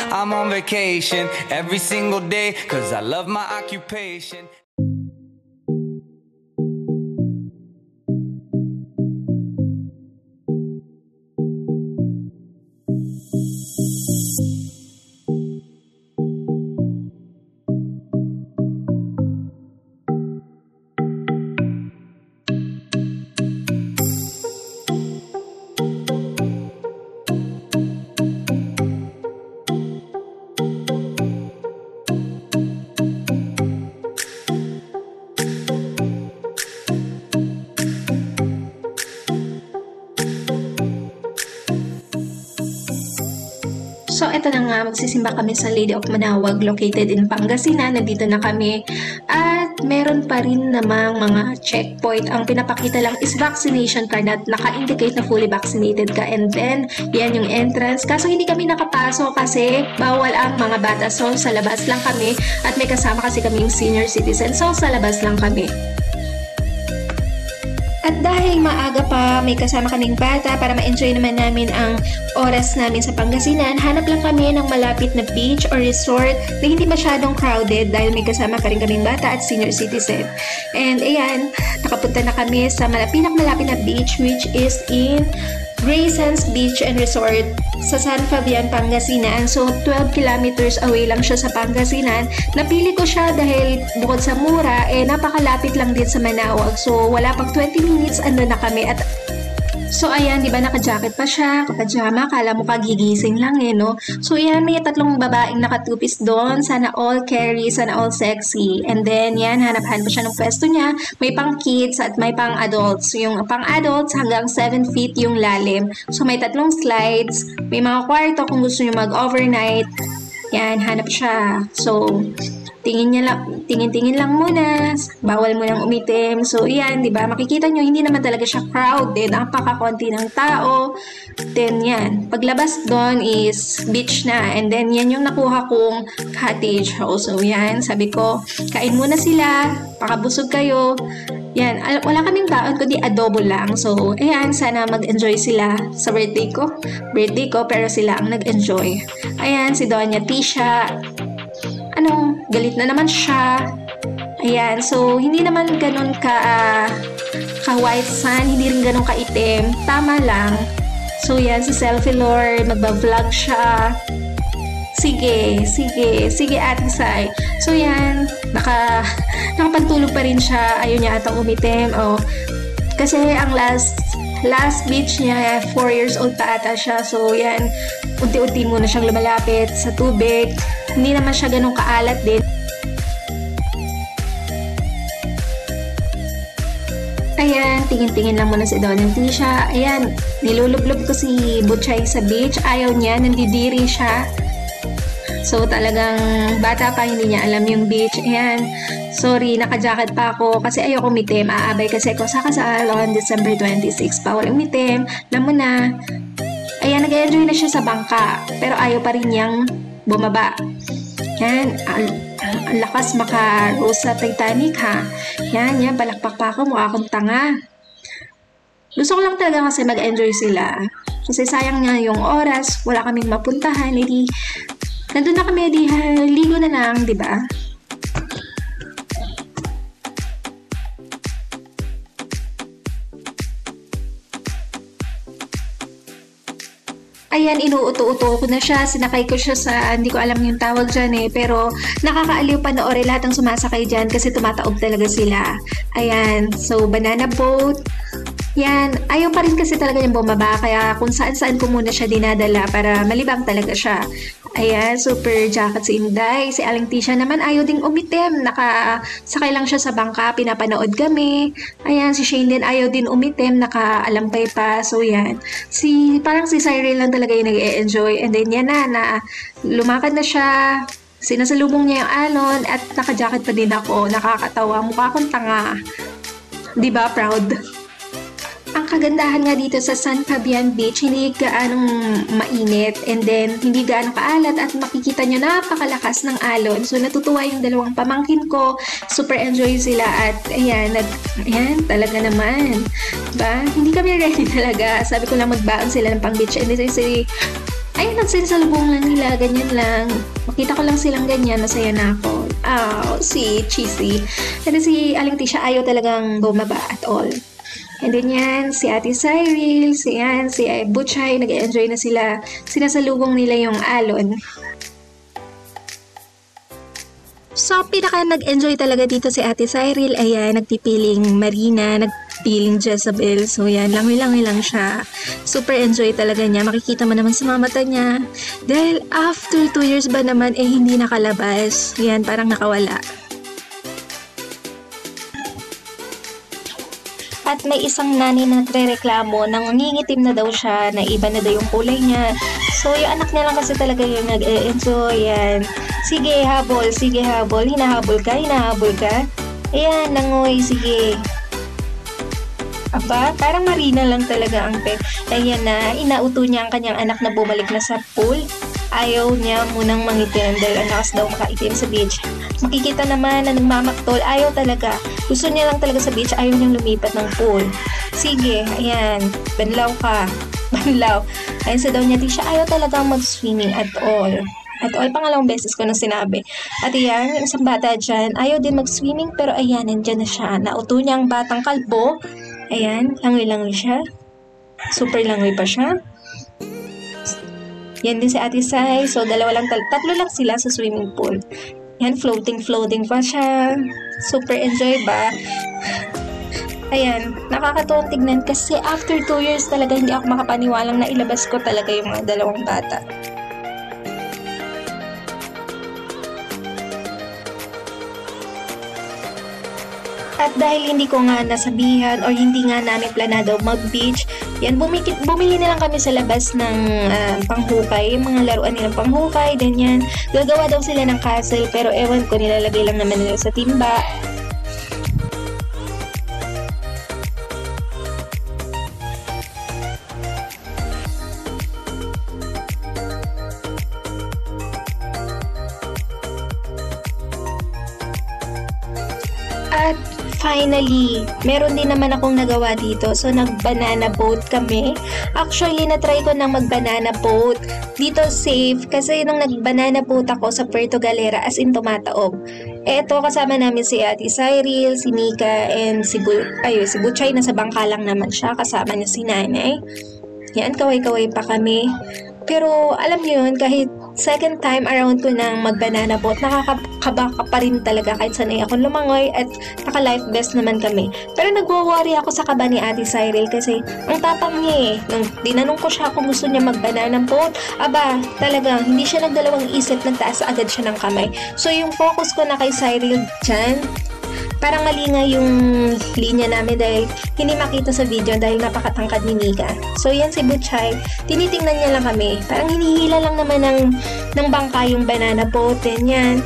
I'm on vacation every single day, cause I love my occupation. So, ito na nga, magsisimba kami sa Lady of Manawag located in Pangasinan. Nandito na kami at meron pa rin namang mga checkpoint. Ang pinapakita lang is vaccination card at naka-indicate na fully vaccinated ka, and then yan yung entrance. Kaso hindi kami nakapasok kasi bawal ang mga bata, so sa labas lang kami at may kasama kasi kaming senior citizen, so sa labas lang kami. At dahil maaga pa, may kasama kaming bata para ma-enjoy naman namin ang oras namin sa Pangasinan, hanap lang kami ng malapit na beach or resort na hindi masyadong crowded dahil may kasama pa rin kaming bata at senior citizen. And ayan, nakapunta na kami sa pinakamalapit na beach, which is in Graysons Beach and Resort sa San Fabian, Pangasinan. So 12 kilometers away lang siya sa Pangasinan. Napili ko siya dahil bukod sa mura, napakalapit lang din sa Manawag. So wala pang 20 minutes, andun na kami. At so ayan, di ba naka-jacket pa siya, kapajama, kala mo kagigising lang no? So ayan, may tatlong babaeng nakatupis doon, sana all carry, sana all sexy. And then yan, hanap-hanap pa siya ng pwesto niya, may pang kids at may pang adults. Yung pang adults hanggang 7 feet yung lalim. So may tatlong slides, may mga kwarto kung gusto niyo mag-overnight. Yan, hanap siya. So tingin-tingin lang muna, bawal mo nang umitim. So, yan, di ba? Makikita nyo, hindi naman talaga siya crowded. Ang pakakonti ng tao. Then, yan. Paglabas doon is beach na. And then, yan yung nakuha kong cottage house. So, yan. Sabi ko, kain muna sila. Pakabusog kayo. Yan. Wala kaming baon, kundi adobo lang. So, ayan. Sana mag-enjoy sila sa birthday ko. Pero sila ang nag-enjoy. Ayan, si Doña Tisha. Galit na naman siya. Ayan, so hindi naman ganun ka white sun, hindi rin ganun ka itim. Tama lang. So yan, si Selfie Lord, magba-vlog siya. Sige Ate Sai. So yan, nakapagtulog pa rin siya. Ayaw niya atang umitim. Kasi ang last beach niya, 4 years old pa ata siya. So yan, unti-unti muna siyang lumalapit sa tubig. Hindi naman siya ganun kaalat din. Ayan, tingin-tingin lang muna si Donald Tisha. Ayan, nilulublob ko si Butchay sa beach. Ayaw niya, nandidiri siya. So talagang bata pa, hindi niya alam yung beach. Ayan, sorry, naka-jacket pa ako kasi ayoko umitim. Aabay kasi ako sa kasal on December 26. Bawal umitim. Alam mo na. Ayan, nag-enjoy na siya sa bangka. Pero ayaw pa rin niyang bumaba. Yan, ang lakas maka-rose sa Titanic ha. Yan, balakpak pa ako, mukha akong tanga. Gusto ko lang talaga kasi mag-enjoy sila. Kasi sayang nga yung oras, wala kaming mapuntahan, nandun na kami, ligo na lang, di ba? Ayan, inuuto-uto ko na siya. Sinakay ko siya sa, hindi ko alam yung tawag dyan pero nakakaaliw panoorin lahat ng sumasakay dyan kasi tumataob talaga sila. Ayan, so banana boat. Yan, ayaw pa rin kasi talaga yung bumaba, kaya kung saan-saan ko muna siya dinadala para malibang talaga siya. Ayan, super jacket si Inday. Si Aling Tisha naman ayaw ding umitim. Nakasakay lang siya sa bangka, pinapanood kami. Ayan, si Shane din ayaw din umitim, nakaalampay pa. So yan, parang si Cyril lang talaga yung nag-e-enjoy. And then yan na lumakad na siya. Sinasalubong niya yung alon at naka-jacket pa din ako. Nakakatawa, mukha akong tanga. Diba, proud? Ang kagandahan nga dito sa San Fabian Beach, hindi gaanong mainit and then hindi gaanong kaalat at makikita nyo napakalakas ng alon. So natutuwa yung dalawang pamangkin ko, super enjoy sila at ayan, talaga naman. Diba? Hindi kami ready talaga. Sabi ko lang magbaon sila ng pang beach and then si Ayun, nagsisalubong lang nila, ganyan lang. Makita ko lang silang ganyan, masaya na ako. Si Cheesy. Kasi si Aling Tisha ayaw talagang bumaba at all. And then yan, si Ate Cyril, si Butchay, nag-enjoy na sila. Sinasalubong nila yung alon. So, pinaka nag-enjoy talaga dito si Ate Cyril. Ayan, nagpipiling Marina, nagpiling Jezebel. So, yan, langoy-langoy lang siya. Super enjoy talaga niya. Makikita mo naman sa mga mata niya. Dahil after 2 years ba naman, hindi nakalabas. Yan, parang nakawala. At may isang nani na nagre-reklamo, nangingitim na daw siya, na iba na daw yung kulay niya. So, yung anak niya lang kasi talaga yung nag-enjoy. Yan. Sige, habol. Hinahabol ka. Ayan, nangoy. Sige. Aba, parang Marina lang talaga ang pet. Ayan na, inauto niya ang kanyang anak na bumalik na sa pool. Ayaw niya munang mangitim dahil ang lakas daw makaitim sa beach. Makikita naman na nagmamaktol, ayaw talaga. Gusto niya lang talaga sa beach, ayaw niyang lumipat ng pool. Sige, ayan, banlaw ka. Ayan sa daw niya, di siya ayaw talagang mag-swimming at all. Pangalawang beses ko na sinabi. At ayan, isang bata dyan, ayaw din mag-swimming, pero ayan, nandyan na siya. Nauto niya ang batang kalbo. Ayan, langoy-langoy siya. Super langoy pa siya. Yan din si Ate Sai. So, tatlo lang sila sa swimming pool. Yan, floating pa siya. Super enjoy ba? Ayan, nakakatuwang tignan kasi after 2 years talaga hindi ako makapaniwalang na ilabas ko talaga yung mga dalawang bata. At dahil hindi ko nga nasabihan or hindi nga namin planado mag-beach, yan, bumili na lang kami sa labas ng panghukay, mga laruan nilang panghukay, ganyan. Gagawa daw sila ng castle, pero ewan ko, nilalagay lang naman nila sa timba. At finally, meron din naman akong nagawa dito. So, nag-banana boat kami. Actually, na-try ko na mag-banana boat. Dito safe kasi nung nag-banana boat ako sa Puerto Galera, as in tumataob. Eto, kasama namin si Ate Cyril, si Nika, and si Butchay. Nasa bangka lang naman siya. Kasama niya si Nanay. Yan, kaway-kaway pa kami. Pero alam niyo yun, kahit second time around ko nang mag-banana boat, nakakabaka pa rin talaga kahit sanay ako lumangoy at naka-life vest naman kami. Pero nagwo-worry ako sa kaba ni Ate Cyril kasi ang tapang niya eh. Nung dinanong ko siya kung gusto niya mag-banana boat, aba, talagang hindi siya nagdalawang isip, nagtaas agad siya ng kamay. So yung focus ko na kay Cyril dyan, parang mali nga yung linya namin dahil hindi makita sa video dahil napakatangkad ni Nika. So yan si Butchay, tinitingnan niya lang kami. Parang hinihila lang naman ng bangka yung banana boat. Yan.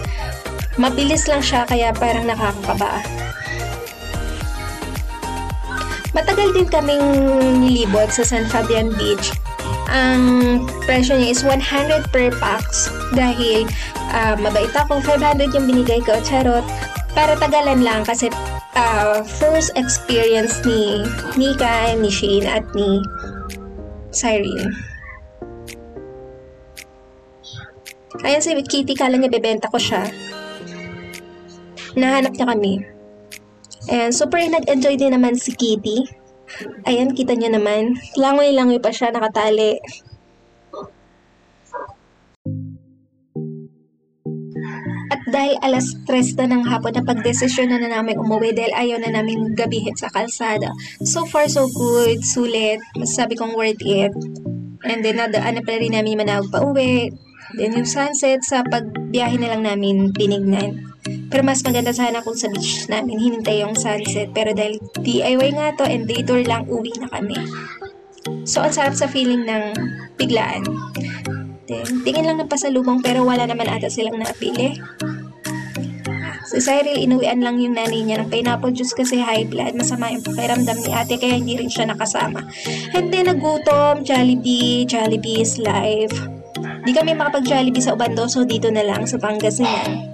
Mabilis lang siya kaya parang nakakakaba. Matagal din kaming nilibot sa San Fabian Beach. Ang presyo niya is 100 per pax dahil mabait ako. 500 yung binigay ko, charot. Para tagalan lang kasi first experience ni Nika, ni Shane at ni Cyril. Ayan si Kitty, kala niya bebenta ko siya. Nahanap niya kami. And super nag-enjoy din naman si Kitty. Ayan, kita niyo naman. Langoy-langoy pa siya, nakatali. At dahil alas 3 na ng hapon na pagdesisyon na namin umuwi dahil ayaw na namin gabihin sa kalsada. So far so good, sulit, masasabi kong worth it. And then nadaan na pala rin namin Manawag pa uwi. Then yung sunset sa pagbiyahe na lang namin tinignan. Pero mas maganda sana kung sa beach namin hinintay yung sunset. Pero dahil DIY nga to and day tour lang, uwi na kami. So ang sarap sa feeling ng biglaan. Tingin lang ng pasalubong pero wala naman ata silang napili. Si Cyril, inuwian lang yung nanay niya ng pineapple juice kasi high blood. Masama yung pakiramdam ni ate kaya hindi rin siya nakasama. And then nagutom, Jollibee is life. Di kami makapag-Jollibee sa Ubando so dito na lang sa Pangasinan.